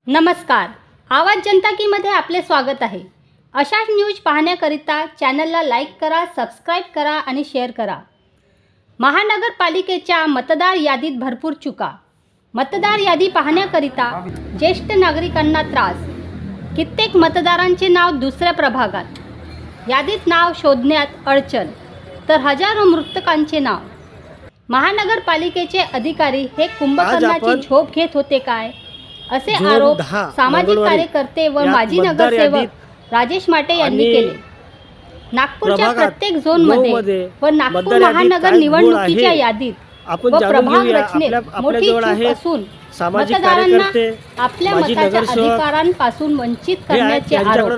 नमस्कार. आवाज जनता कीमध्ये आपले स्वागत आहे. अशाच न्यूज पाहण्याकरिता चॅनलला लाईक करा, सबस्क्राईब करा आणि शेअर करा. महानगरपालिकेच्या मतदार यादीत भरपूर चुका. मतदार यादी पाहण्याकरिता ज्येष्ठ नागरिकांना त्रास. कित्येक मतदारांचे नाव दुसऱ्या प्रभागात. यादीत नाव शोधण्यात अडचण, तर हजारो मृतकांचे नाव. महानगरपालिकेचे अधिकारी हे कुंभकर्णाची झोप घेत होते काय, असे आरोप सामाजिक कार्यकर्ते व माजी नगरसेवक राजेश माटे यांनी केले. नागपूरच्या प्रत्येक झोनमध्ये व नागपूर महानगर निवडणुकीच्या यादीत व प्रभाग रचनेत मोठी चूक असून मतदारांना आपल्या मताच्या अधिकारांपासून वंचित करण्याचे आरोप.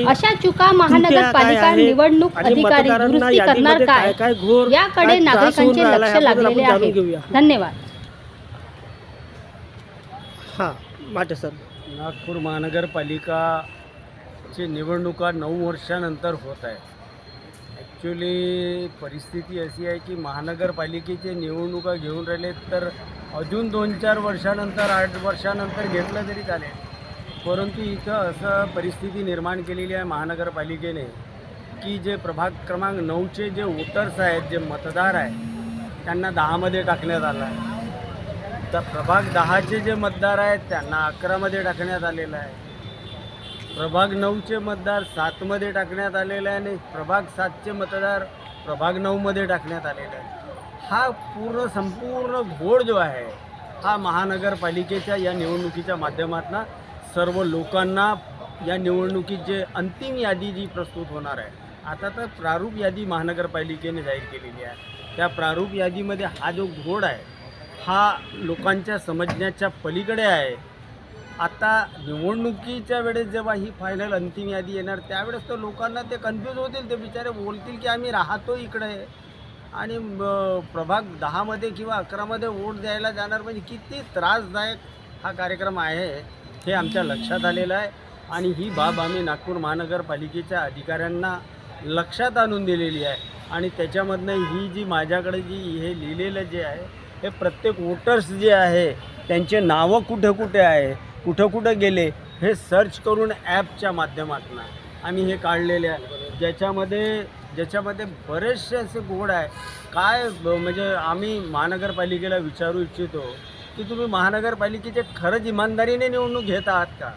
अशा चुका महानगरपालिका निवडणूक अधिकारी दुरुस्ती करणार काय, याकडे नागरिकांचे लक्ष लागलेले आहे. धन्यवाद. हां माटे सर. नागपूर महानगरपालिकाची निवडणुका 9 वर्षानंतर होत आहे. ॲक्च्युली परिस्थिती अशी आहे की महानगरपालिकेचे निवडणुका घेऊन राहिले तर अजून 2-4 वर्षानंतर 8 वर्षानंतर घेतलं तरी चालेल. परंतु इथं असं परिस्थिती निर्माण केलेली आहे महानगरपालिकेने की जे प्रभाग क्रमांक 9चे जे वोटर्स आहेत, जे मतदार आहेत, त्यांना 10मध्ये टाकण्यात आलं आहे. तर प्रभाग 10चे जे मतदार आहेत त्यांना 11मध्ये टाकण्यात आलेलं आहे. प्रभाग 9चे मतदार 7मध्ये टाकण्यात आलेलं आहे आणि प्रभाग 7चे मतदार प्रभाग 9मध्ये टाकण्यात आलेला आहे. हा संपूर्ण घोळ जो आहे हा महानगरपालिकेच्या या निवडणुकीच्या माध्यमातून सर्व लोकांना या निवडणुकीत जे अंतिम यादी जी प्रस्तुत होणार आहे, आता तर प्रारूप यादी महानगरपालिकेने जाहीर केलेली आहे. त्या प्रारूप यादीमध्ये हा जो घोळ आहे हा लोकांच्या समजण्याच्या पलीकडे आहे. आता निवडणुकीच्या वेळेस जेव्हा ही फायनल अंतिम यादी येणार त्यावेळेस तर लोकांना ते कन्फ्यूज होतील. ते बिचारे बोलतील की आम्ही राहतो इकडे आणि प्रभाग 10मध्ये किंवा 11मध्ये वोट द्यायला जाणार, म्हणजे किती त्रासदायक हा कार्यक्रम आहे हे आमच्या लक्षात आलेलं आहे. आणि ही बाब आम्ही नागपूर महानगरपालिकेच्या अधिकाऱ्यांना लक्षात आणून दिलेली आहे. आणि त्याच्यामधनं ही जी माझ्याकडे जी हे लिहिलेलं जे आहे हे प्रत्येक वोटर्स जे आहे त्यांचे नावं कुठं कुठे आहे, कुठं कुठं गेले हे सर्च करून ॲपच्या माध्यमातून आम्ही हे काढलेले आहे. ज्याच्यामध्ये बरेचसे असे घोड आहे. काय म्हणजे आम्ही महानगरपालिकेला विचारू इच्छितो की तुम्ही महानगरपालिकेचे खरंच इमानदारीने निवडणूक घेत आहात का,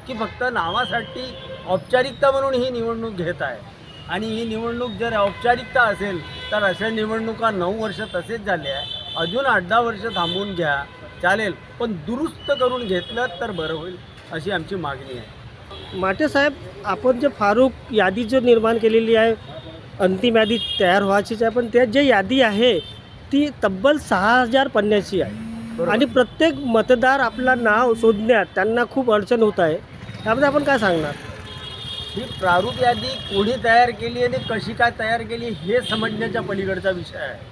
की फक्त नावासाठी औपचारिकता म्हणून ही निवडणूक घेत आहे. आणि ही निवडणूक जर औपचारिकता असेल तर अशा निवडणुका 9 वर्ष तसेच झाले आहे. अजून 8-10 वर्ष थांबवून घ्या चालेल, पण दुरुस्त करून घेतलं तर बरं होईल अशी आमची मागणी आहे. माटे साहेब, आपण जे फारूक यादी जो निर्माण केलेली आहे, अंतिम यादी तयार व्हायचीच आहे, पण त्या जे यादी आहे ती तब्बल 6000 पन्न्याची आहे. आणि प्रत्येक मतदार आपलं नाव शोधण्यात त्यांना खूप अडचण होत आहे. त्यामध्ये आपण काय सांगणार? ही प्रारूप यादी कोणी तयार केली आणि कशी काय तयार केली हे समजण्याच्या पलीकडचा विषय आहे.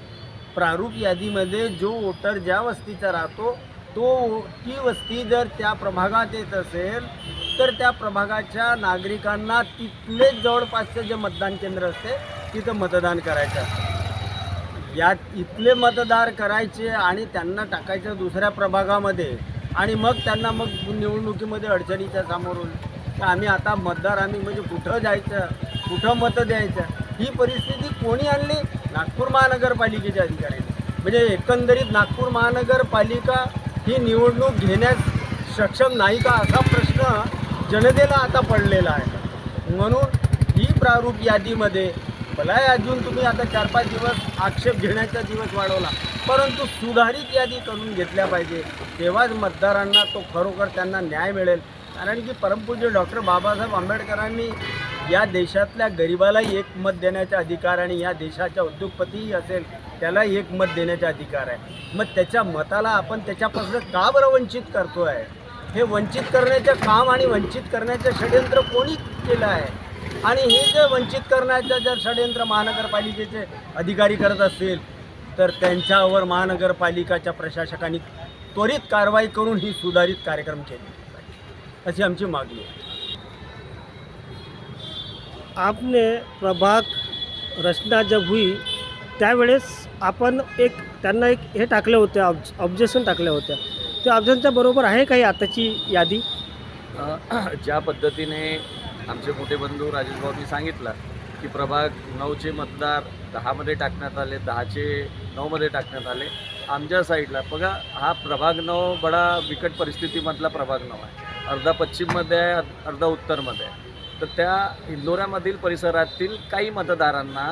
प्रारूप यादीमध्ये जो वोटर ज्या वस्तीचा राहतो ती वस्ती जर त्या प्रभागात येत असेल तर त्या प्रभागाच्या नागरिकांना तिथले जवळपासचे जे मतदान केंद्र असते तिथं मतदान करायचं असतं. यात इथले मतदार करायचे आणि त्यांना टाकायचं दुसऱ्या प्रभागामध्ये आणि मग त्यांना निवडणुकीमध्ये अडचणीच्या सामोरून आम्ही आता मतदार म्हणजे कुठं जायचं, कुठं मतं द्यायचं, ही परिस्थिती कोणी आणली? नागपूर महानगरपालिकेच्या अधिकाऱ्यांनी. म्हणजे एकंदरीत नागपूर महानगरपालिका ही निवडणूक घेण्यास सक्षम नाही का असा प्रश्न जनतेला आता पडलेला आहे. म्हणून ही प्रारूप यादीमध्ये भला अजून तुम्ही आता 4-5 दिवस आक्षेप घेण्याचा दिवस वाढवला, परंतु सुधारित यादी करून घेतल्या पाहिजे. तेव्हाच मतदारांना तो खरोखर त्यांना न्याय मिळेल. कारण की परमपूज्य डॉक्टर बाबासाहेब आंबेडकरांनी या देशातल्या गरिबालाही एक मत देण्याचा अधिकार आणि या देशाच्या उद्योगपतीही असेल त्याला एक मत देण्याचा अधिकार आहे. मग त्याच्या मताला आपण त्याच्यापासून का बरं वंचित करतो आहे? हे वंचित करण्याचं काम आणि वंचित करण्याचं षडयंत्र कोणी केलं आहे? आणि हे जे वंचित करण्याचं जर षडयंत्र महानगरपालिकेचे अधिकारी करत असतील तर त्यांच्यावर महानगरपालिकाच्या प्रशासकांनी त्वरित कारवाई करून ही सुधारित कार्यक्रम केले अशी आमची मागणी आहे. आपने प्रभाग रचना जब हुई त्यावेळेस आपण त्यांना एक हे टाकले होते, ऑब्जेक्शन टाकले होते. त्या ऑप्शनच्या बरोबर आहे काही आताची यादी? ज्या पद्धतीने आमचे मोठे बंधू राजेश भाऊंनी सांगितलं की प्रभाग 9चे मतदार 10मध्ये टाकण्यात आले, 10चे 9मध्ये टाकण्यात आले. आमच्या साईडला बघा, हा प्रभाग 9 बडा बिकट परिस्थितीमधला प्रभाग 9 आहे. अर्धा पश्चिममध्ये आहे, अर्धा उत्तरमध्ये आहे. तर त्या इंदोऱ्यामधील परिसरातील काही मतदारांना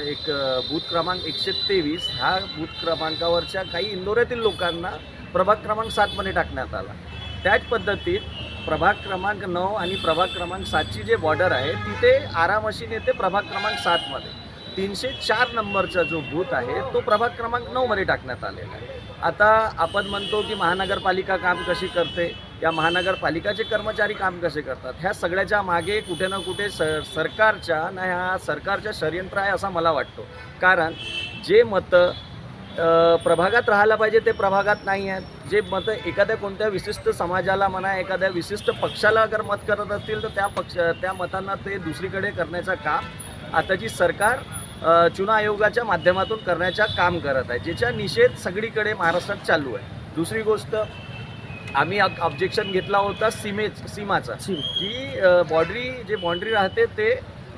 एक बूथ क्रमांक 123 ह्या बूथ क्रमांकावरच्या काही इंदोऱ्यातील लोकांना प्रभाग क्रमांक 7मध्ये टाकण्यात आला. त्याच पद्धतीत प्रभाग क्रमांक 9 आणि प्रभाग क्रमांक 7ची जे बॉर्डर आहे तिथे आरामशीन येते प्रभाग क्रमांक 7मध्ये. 304 नंबरचा जो बूथ आहे तो प्रभाग क्रमांक 9मध्ये टाकण्यात आलेला आहे. आता आपण म्हणतो की महानगरपालिका काम कशी करते, या महानगरपालिकाचे कर्मचारी काम कसे करतात, ह्या सगळ्याच्या मागे कुठे ना कुठे ह्या सरकारच्या षडयंत्र आहे असा मला वाटतो. कारण जे मतं प्रभागात राहायला पाहिजे ते प्रभागात नाही आहेत. जे मतं एखाद्या कोणत्या विशिष्ट समाजाला म्हणा, एखाद्या विशिष्ट पक्षाला अगर मत करत असतील तर त्या मतांना ते दुसरीकडे करण्याचं काम आताची सरकार चुनाव आयोगाच्या माध्यमातून करण्याचं काम करत आहे, ज्याचा निषेध सगळीकडे महाराष्ट्रात चालू आहे. दुसरी गोष्ट, आम्ही ऑब्जेक्शन घेतला होता सीमाचा, की बाँड्री राहते ते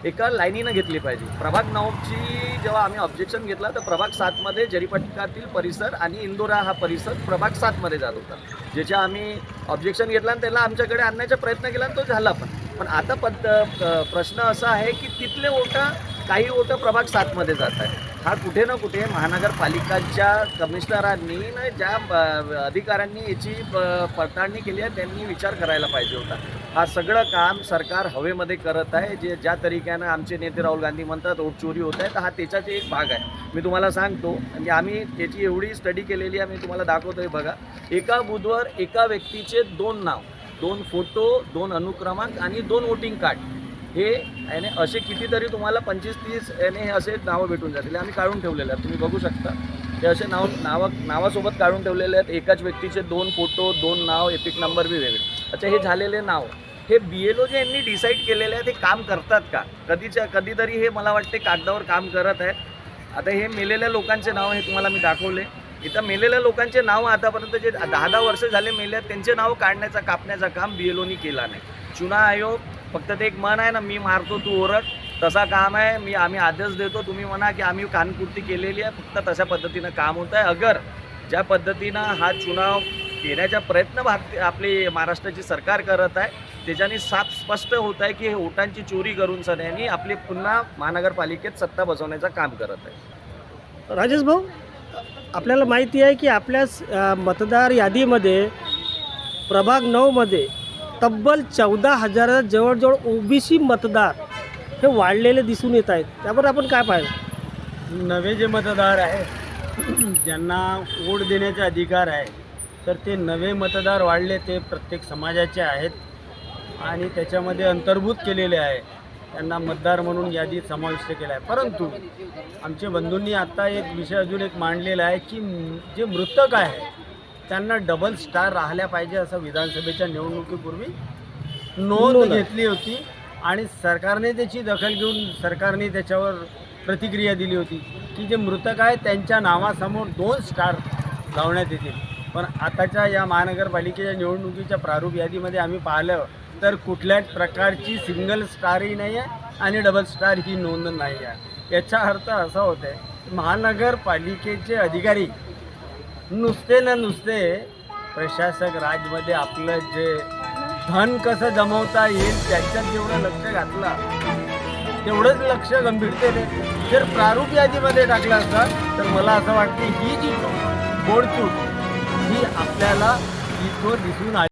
एका लाईनीनं घेतली पाहिजे. प्रभाग 9ची जेव्हा आम्ही ऑब्जेक्शन घेतला तर प्रभाग 7मध्ये जरीपटकातील परिसर आणि इंदोरा हा परिसर प्रभाग 7मध्ये जात होता, ज्याच्या आम्ही ऑब्जेक्शन घेतला आणि त्याला आमच्याकडे आणण्याचा प्रयत्न केला आणि तो झाला. पण आता प्रश्न असा आहे की तिथले काही वोटं प्रभाग 7मध्ये जात आहे. हा कुठे ना कुठे महानगरपालिकाच्या कमिशनरांनी ज्या अधिकाऱ्यांनी याची पडताळणी केली आहे त्यांनी विचार करायला पाहिजे होता. हा सगळं काम सरकार हवेमध्ये करत आहे. ज्या तरीक्यानं आमचे नेते राहुल गांधी म्हणतात वोट चोरी होत आहे, तर हा त्याचाच एक भाग आहे. मी तुम्हाला सांगतो, म्हणजे आम्ही त्याची एवढी स्टडी केलेली आहे, मी तुम्हाला दाखवतोय बघा. एका बूथवर एका व्यक्तीचे 2 नाव, 2 फोटो, 2 अनुक्रमांक आणि 2 वोटिंग कार्ड, हे याने असे कितीतरी तुम्हाला 25-30 याने हे असे नावं भेटून जातील. आम्ही काढून ठेवलेले आहेत, तुम्ही बघू शकता. हे असे नावासोबत काढून ठेवलेले आहेत. एकाच व्यक्तीचे 2 फोटो, 2 नाव, एपिक नंबर बी वेगळे. अच्छा, हे झालेले नाव हे BLO जे यांनी डिसाईड केलेले आहे ते काम करतात का? कधीतरी हे मला वाटते कागदावर काम करत आहेत. आता हे मेलेल्या लोकांचे नाव हे तुम्हाला मी दाखवले. इथं मेलेल्या लोकांचे नाव आतापर्यंत जे 10 वर्ष झाले मेले आहेत त्यांचे नाव कापण्याचा काम BLOनी केला नाही. चुनाव आयोग फक्त ते एक मन आहे ना, मी मारतो तू ओरड, तसा काम आहे. आम्ही आदेश देतो, तुम्ही म्हणा की आम्ही कानपूर्ती केलेली आहे, फक्त तशा पद्धतीनं काम होतं आहे. अगर ज्या पद्धतीनं हा चुनाव घेण्याचा प्रयत्न आपली महाराष्ट्राची सरकार करत आहे, त्याच्याने स्पष्ट होत आहे की हे वोटांची चोरी करून सगळ्यांनी आपली पुन्हा महानगरपालिकेत सत्ता बसवण्याचं काम करत आहे. राजेश भाऊ, आपल्याला माहिती आहे की आपल्या मतदार यादीमध्ये प्रभाग 9मध्ये तब्बल 14,000 जवळजवळ OBC मतदार हे वाढलेले दिसून येत आहेत. त्यावर आपण काय पाहिलं? नवे जे मतदार आहे ज्यांना वोट देण्याचा अधिकार आहे, तर ते नवे मतदार वाढले ते प्रत्येक समाजाचे आहेत आणि त्याच्यामध्ये अंतर्भूत केलेले आहे. त्यांना मतदार म्हणून यादीत समाविष्ट केला आहे. परंतु आमचे बंधूंनी आत्ता एक विषय अजून एक मांडलेला आहे की जे मृतक आहे त्यांना डबल स्टार राहिल्या पाहिजे असं विधानसभेच्या निवडणुकीपूर्वी नोंद घेतली होती आणि सरकारने त्याची दखल घेऊन सरकारने त्याच्यावर प्रतिक्रिया दिली होती की जे मृतक आहे त्यांच्या नावासमोर 2 स्टार लावण्यात येतील. पण आताच्या या महानगरपालिकेच्या निवडणुकीच्या प्रारूप यादीमध्ये आम्ही पाहिलं तर कुठल्याच प्रकारची सिंगल स्टारही नाही आहे आणि डबल स्टार ही नोंद नाही आहे. याचा अर्थ असा होत आहे, महानगरपालिकेचे अधिकारी नुसते प्रशासक राजमध्ये आपलं जे धन कसं जमवता येईल त्याच्यात जेवढं लक्ष घातलं तेवढंच लक्ष गंभीरतेने जर प्रारूप यादीमध्ये टाकलं असतं तर मला असं वाटते ही जी बोडचूक ही आपल्याला इथं दिसून आली.